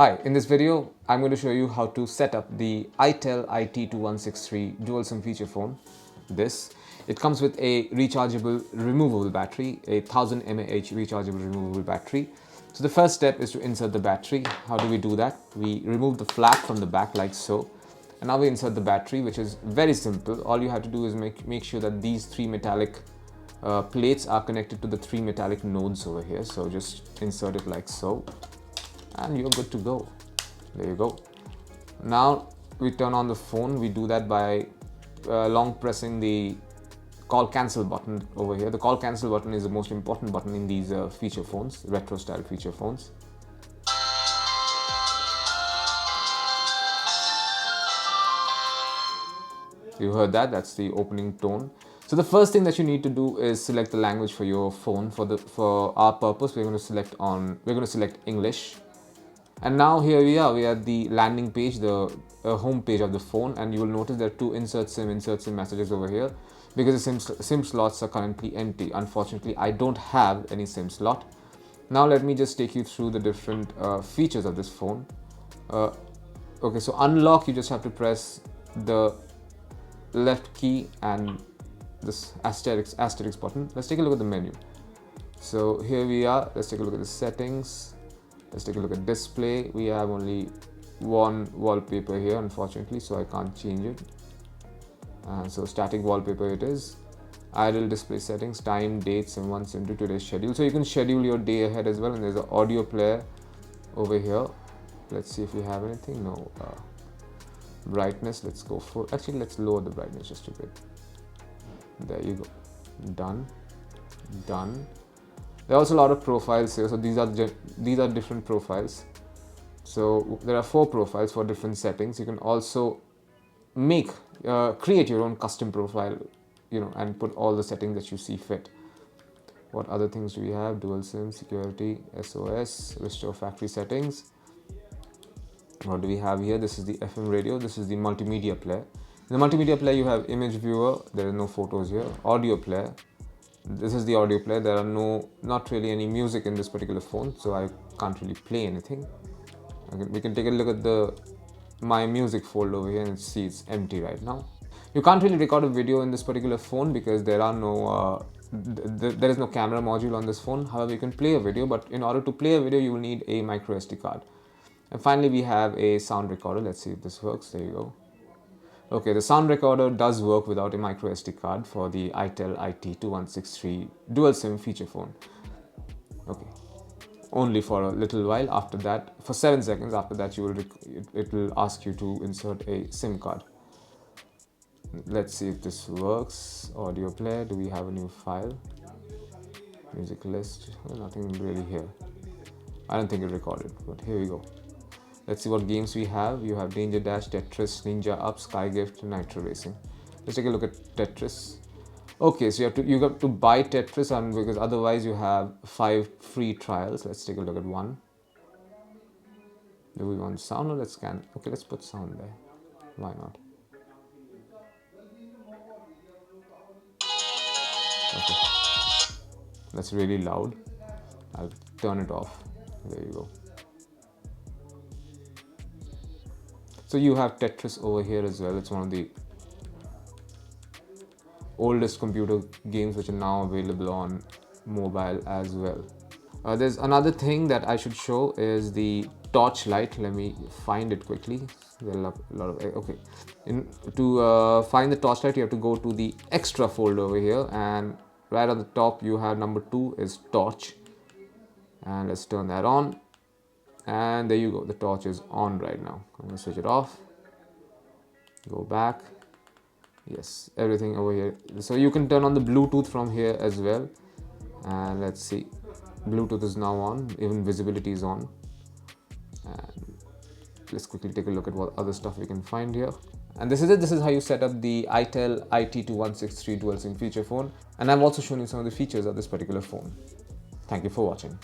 Hi, in this video, I'm going to show you how to set up the itel It2163 dual SIM feature phone. It comes with a rechargeable removable battery, a 1000 mAh rechargeable removable battery. So the first step is to insert the battery. How do we do that? We remove the flap from the back like so. And now we insert the battery, which is very simple. All you have to do is make sure that these three metallic plates are connected to the three metallic nodes over here. So just insert it like so. And you're good to go. There you go. Now we turn on the phone. We do that by long pressing the call cancel button over here. The call cancel button is the most important button in these feature phones, retro style feature phones. You heard that, that's the opening tone. So the first thing that you need to do is select the language for your phone. For our purpose, we're going to select English. And now here we are at the landing page, the home page of the phone, and you will notice there are two insert SIM messages over here because the SIM slots are currently empty. Unfortunately, I don't have any SIM slot. Now let me just take you through the different features of this phone. Okay, so unlock, you just have to press the left key and this asterisk button. Let's take a look at the menu. So here we are. Let's take a look at the settings. Let's take a look at display. We have only one wallpaper here, unfortunately, so I can't change it. So static wallpaper it is. Idle display settings, time, date, SIM1, SIM2, today's schedule. So you can schedule your day ahead as well. And there's an audio player over here. Let's see if we have anything. No. Brightness, let's go for, actually let's lower the brightness just a bit. There you go. Done. There are also a lot of profiles here, so these are different profiles. So there are 4 profiles for different settings. You can also create your own custom profile, and put all the settings that you see fit. What other things do we have? Dual SIM, security, SOS, restore factory settings. What do we have here? This is the FM radio. This is the multimedia player. In the multimedia player, you have image viewer. There are no photos here. Audio player. This is the audio player. There are not really any music in this particular phone, so I can't really play anything. Okay, we can take a look at the My Music folder over here and see it's empty right now. You can't really record a video in this particular phone because there is no camera module on this phone. However, you can play a video, but in order to play a video, you will need a micro SD card. And finally, we have a sound recorder. Let's see if this works. There you go. Okay, the sound recorder does work without a micro SD card for the itel It2163 dual SIM feature phone. Okay, only for a little while. After that, for 7 seconds, after that it will ask you to insert a SIM card. Let's see if this works. Audio player, do we have a new file? Music list, nothing really here. I don't think it recorded, but here we go. Let's see what games we have. You have Danger Dash, Tetris, Ninja Up, Sky Gift, Nitro Racing. Let's take a look at Tetris. Okay, so you got to buy Tetris, because otherwise you have 5 free trials. Let's take a look at one. Do we want sound or let's scan? Okay, let's put sound there. Why not? Okay. That's really loud. I'll turn it off. There you go. So you have Tetris over here as well. It's one of the oldest computer games which are now available on mobile as well. There's another thing that I should show is the Torchlight. Let me find it quickly. There are a lot of, okay. To find the Torchlight, you have to go to the extra folder over here, and right on the top you have number 2 is Torch. And let's turn that on. And there you go, the torch is on right now. I'm going to switch it off. Go back. Yes, everything over here. So you can turn on the Bluetooth from here as well. And let's see. Bluetooth is now on. Even visibility is on. And let's quickly take a look at what other stuff we can find here. And this is it. This is how you set up the itel It2163 dual SIM feature phone. And I've also shown you some of the features of this particular phone. Thank you for watching.